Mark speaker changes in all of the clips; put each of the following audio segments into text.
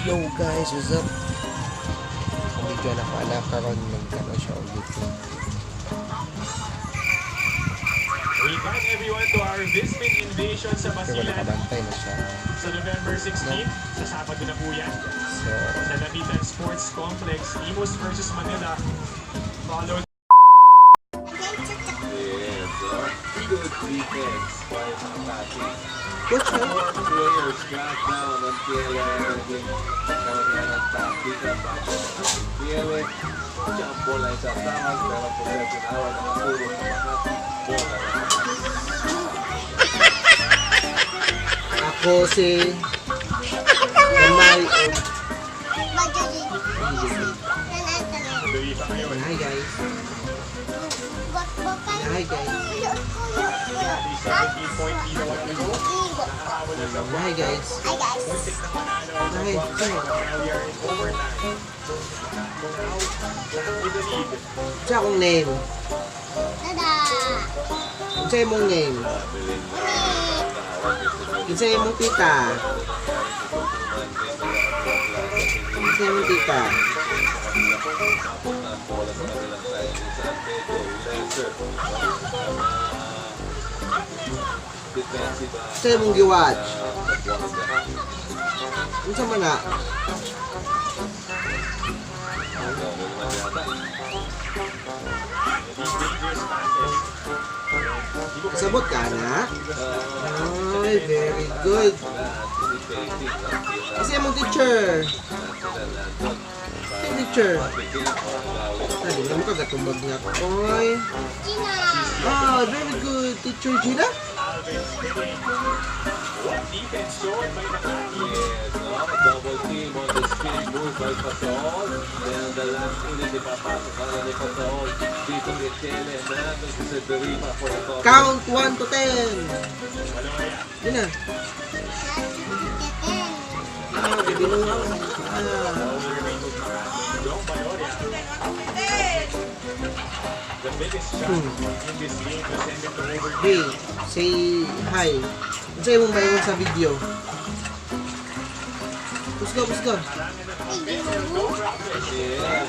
Speaker 1: Yo guys, what's up? Medyo anak karon nagkano siya on YouTube.
Speaker 2: Welcome everyone to our Vismin Invasion sa
Speaker 1: Pero
Speaker 2: Basilan
Speaker 1: nakabantay na siya.
Speaker 2: sa November 16 sa Sabado na po yan.
Speaker 1: So,
Speaker 2: Sa Lamitan Sports Complex, Imus versus Manila. Followed
Speaker 3: Good defense by Makati.
Speaker 1: what's up?
Speaker 3: Four players got down on Kiele. Kaya ng taktika bago ng Kiele. Siyang bola ay sa tamas pero possession awa na maturo sa Makati. Bola na
Speaker 1: Ako si Kamay
Speaker 2: tuloy pa ngayon.
Speaker 1: Hi guys. Hi guys.
Speaker 2: 17-point lead ang Manila. Nakahabol na sa
Speaker 1: Hi guys.
Speaker 2: Muntik na panalo sa
Speaker 1: Hi.
Speaker 2: Buwakay. Now we are in overtime. Now, back with the lead.
Speaker 1: Sa akong name. Sa imong name. Sa imong tita. Sa imong tita. Sa imong giwatch. Unsa man na?
Speaker 2: These dangerous passes.
Speaker 1: Sabot ka na? Ay, very good. Kasi imong teacher. Teacher. Tadi naman ka gatumbag niya. Oy. Ah, very good. Teacher Gina?
Speaker 2: Alvin Spinning. What defense shown by Makati.
Speaker 3: Double team on the spin move by Pasol. Then the last unit ipapasok ka na ni Pasol. Dito ni Kiele na sa Derima for the top.
Speaker 1: Count 1 to 10.
Speaker 2: Valoria.
Speaker 1: Yun na. Ah, binungaw. Ah.
Speaker 2: All remains with Makati. Dong Valoria. The biggest shot in this game to send it to overtime.
Speaker 1: Hey, say hi. Unsa imong bayon sa video? Pusgo.
Speaker 2: Marami na defender. No problem.
Speaker 3: Yes,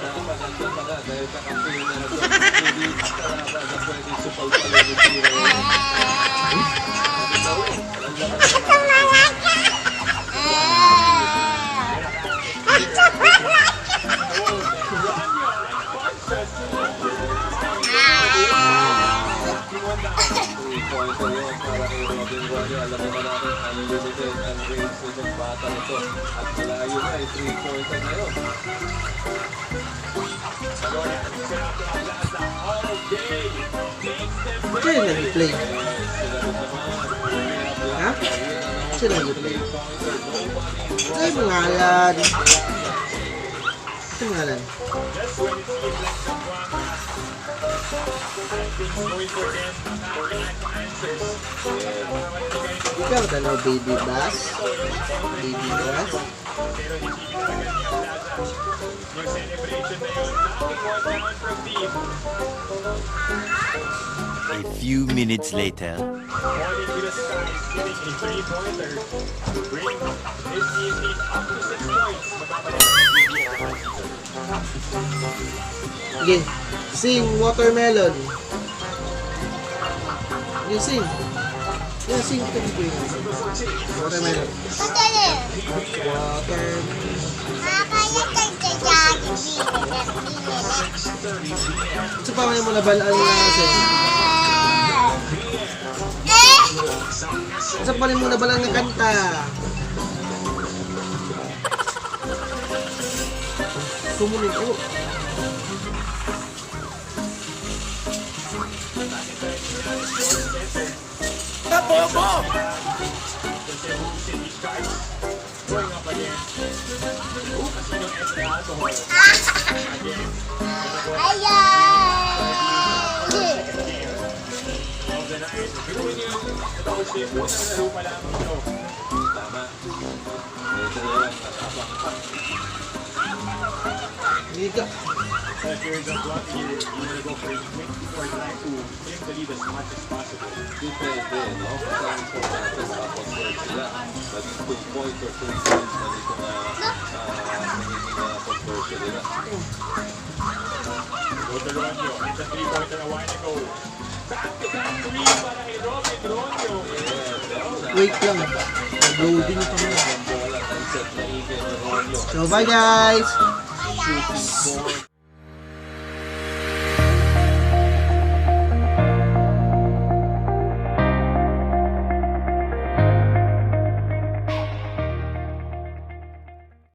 Speaker 3: nakapaganda pa nga dahil sa kampiyon na ito. Hindi kalaban na pwede supalpalo ni Tira. Three-pointer yun para kay Robin Royo. Alam naman natin, unlimited ang range ng bata nito. At malayo na ay 3-pointer na yun.
Speaker 2: Valoria. Set up to Aplaza. All day. Takes them
Speaker 1: Unsa yung nag-play? Ha? Unsa yung nag-play? Unsa yung ngalan? Unsa yung ngalan?
Speaker 2: just when it seems like Zamboanga had things going for them. Makati had answers.
Speaker 1: Ikaw dalaw baby bass? Baby bass?
Speaker 2: Pero hindi talaga ni Aplaza. Yung celebration na yun, knocking one down from deep.
Speaker 4: A few minutes later.
Speaker 2: Pointing to the sky, hitting a three-pointer to bring this team lead up to 6 points. Magpapalit ang PBA.
Speaker 1: Sige, sing watermelon. Sige, sing. Yeah, sing ka dito yun. Watermelon. Watermelon. Ito pa may mo nabalaan nga kasi. Ito pa rin mo nabalaan ng kanta. Sumunod ako.
Speaker 2: Going up again. Casino extra alcohol. Again. Second game of the night. Biruin niyo, natapos niyo yung unang laro pa lamang ito.
Speaker 3: Tama. Medyo na lang nakabang pa.
Speaker 1: Higa.
Speaker 2: If you're the block here, you want to go for a quick or try to take the lead as much as possible.
Speaker 3: Depende, no? Kung saan importante sa pag-work sila. But 2 points or 3 points na dito na nagiging conversion nila.
Speaker 2: Roger Ronyo, it's a 3-pointer a while ago. Back-to-back three para kay Robin Ronyo.
Speaker 1: Wait lang. Loading pa mo.
Speaker 3: Ang bola, ang set na even ng Ronyo.
Speaker 1: So bye guys!
Speaker 3: Shooting 4.